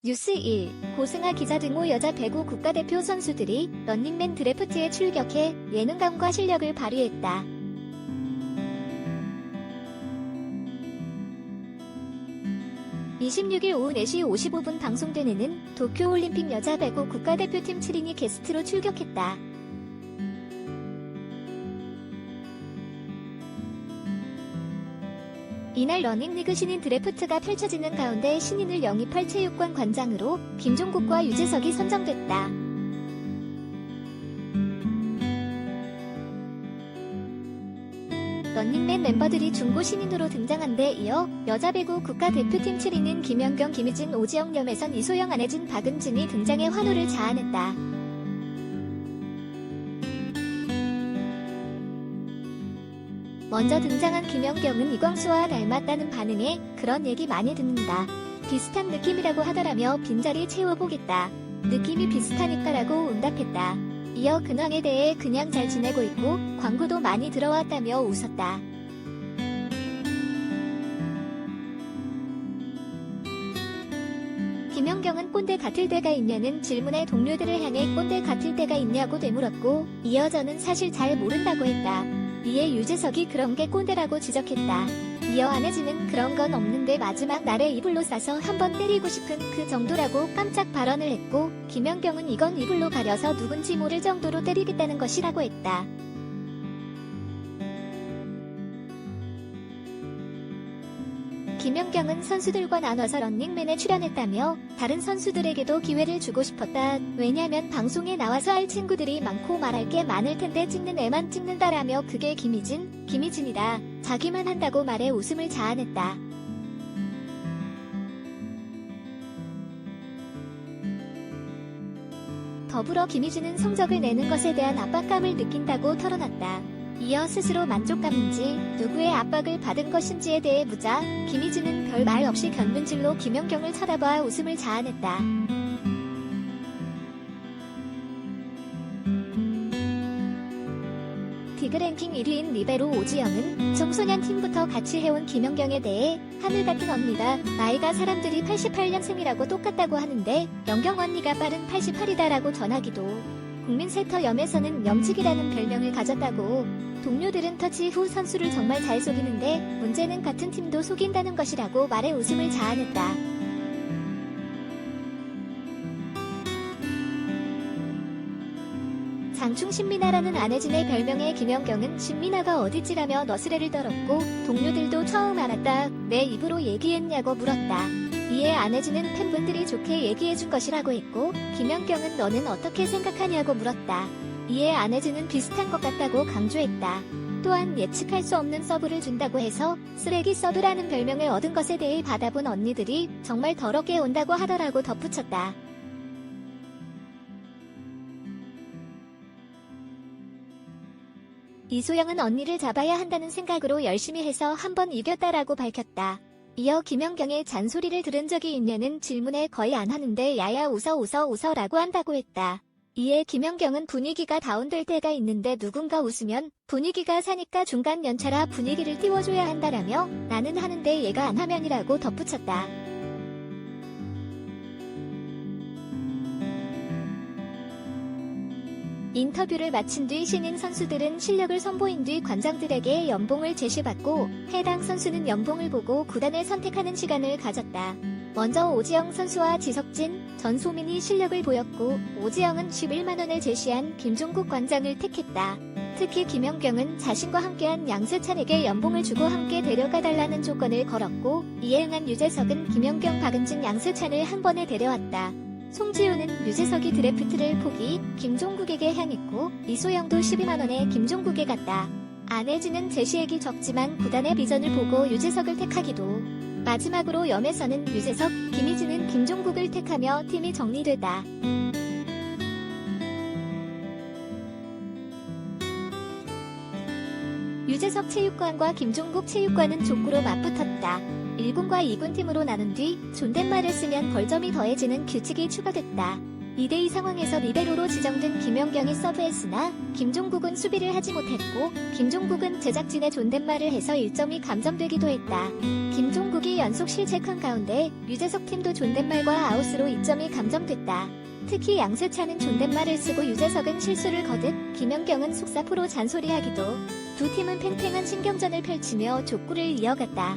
뉴스 1. 고승아 기자 등 5여자 배구 국가대표 선수들이 런닝맨 드래프트에 출격해 예능감과 실력을 발휘했다. (26일) 오후 4시 55분 방송되는 도쿄올림픽 여자 배구 국가대표팀 7인이 게스트로 출격했다. 이날 러닝리그 신인 드래프트가 펼쳐지는 가운데 신인을 영입할 체육관 관장으로 김종국과 유재석이 선정됐다. 런닝맨 멤버들이 중고 신인으로 등장한 데 이어 여자 배구 국가대표팀 7인인 김연경, 김희진, 오지영, 염혜선, 이소영, 안혜진, 박은진이 등장해 환호를 자아냈다. 먼저 등장한 김연경은 이광수와 닮았다는 반응에 "그런 얘기 많이 듣는다. 비슷한 느낌이라고 하더라며 빈자리 채워보겠다. 느낌이 비슷하니까라고 응답했다. 이어 근황에 대해 "그냥 잘 지내고 있고 광고도 많이 들어왔다며 웃었다. 김연경은 꼰대 같을 때가 있냐는 질문에 동료들을 향해 "꼰대 같을 때가 있냐고 되물었고 이어 "저는 사실 잘 모른다고 했다. 이에 유재석이 "그런 게 꼰대라고 지적했다. 이어 안혜진은 "그런 건 없는데 마지막 날에 이불로 싸서 한번 때리고 싶은 그 정도라고 깜짝 발언을 했고 김연경은 "이건 이불로 가려서 누군지 모를 정도로 때리겠다는 것이라고 했다. 김연경은 선수들과 나눠서 런닝맨에 출연했다며 다른 선수들에게도 기회를 주고 싶었다. 왜냐면 방송에 나와서 할 친구들이 많고 말할 게 많을 텐데 찍는 애만 찍는다라며 그게 김희진이다. 자기만 한다고 말해 웃음을 자아냈다. 더불어 김희진은 성적을 내는 것에 대한 압박감을 느낀다고 털어놨다. 이어 스스로 만족감인지 누구의 압박을 받은 것인지에 대해 묻자 김희진은 별 말 없이 견눈질로 김연경을 쳐다봐 웃음을 자아냈다. 디그랭킹 1위인 리베로 오지영은 청소년 팀부터 같이 해온 김연경에 대해 "하늘같은 언니다. 나이가 사람들이 88년생이라고 똑같다고 하는데 연경 언니가 빠른 88이다라고 전하기도. 국민세터 염혜선은 "염직이라는 별명을 가졌다고. 동료들은 터치 후 선수를 정말 잘 속이는데 문제는 같은 팀도 속인다는 것이라고 말해 웃음을 자아냈다. 장충 신민아라는 안혜진의 별명에 김연경은 "신민아가 어딨지라며 너스레를 떨었고 동료들도 처음 알았다. 내 입으로 얘기했냐고 물었다. 이에 안혜진은 "팬분들이 좋게 얘기해준 것이라고 했고 김연경은 "너는 어떻게 생각하냐고 물었다. 이에 안혜진은 "비슷한 것 같다고 강조했다. 또한 예측할 수 없는 서브를 준다고 해서 쓰레기 서브라는 별명을 얻은 것에 대해 받아본 언니들이 "정말 더럽게 온다고 하더라고 덧붙였다. 이소영은 "언니를 잡아야 한다는 생각으로 열심히 해서 한번 이겼다라고 밝혔다. 이어 김연경의 "잔소리를 들은 적이 있냐는 질문에 "거의 안 하는데 야야 웃어라고 한다고 했다. 이에 김연경은 "분위기가 다운될 때가 있는데 누군가 웃으면 분위기가 사니까 중간 연차라 분위기를 띄워줘야 한다라며 "나는 하는데 얘가 안 하면이라고 덧붙였다. 인터뷰를 마친 뒤 신인 선수들은 실력을 선보인 뒤 관장들에게 연봉을 제시받고 해당 선수는 연봉을 보고 구단을 선택하는 시간을 가졌다. 먼저 오지영 선수와 지석진, 전소민이 실력을 보였고 오지영은 11만원을 제시한 김종국 관장을 택했다. 특히 김연경은 자신과 함께한 양세찬에게 연봉을 주고 함께 데려가달라는 조건을 걸었고 이에 응한 유재석은 김연경, 박은진, 양세찬을 한 번에 데려왔다. 송지효는 유재석이 드래프트를 포기, 김종국에게 향했고 이소영도 12만원에 김종국에 갔다. 안혜진은 제시액이 적지만 구단의 비전을 보고 유재석을 택하기도. 마지막으로 염혜선은 유재석, 김희진은 김종국을 택하며 팀이 정리됐다. 유재석 체육관과 김종국 체육관은 족구로 맞붙었다. 1군과 2군 팀으로 나눈 뒤 존댓말을 쓰면 벌점이 더해지는 규칙이 추가됐다. 2대2 상황에서 리베로로 지정된 김연경이 서브했으나 김종국은 수비를 하지 못했고 김종국은 제작진의 존댓말을 해서 1점이 감점되기도 했다. 김종국이 연속 실책한 가운데 유재석 팀도 존댓말과 아웃으로 2점이 감점됐다. 특히 양세찬은 존댓말을 쓰고 유재석은 실수를 거듭 김연경은 속사포로 잔소리하기도. 두 팀은 팽팽한 신경전을 펼치며 족구를 이어갔다.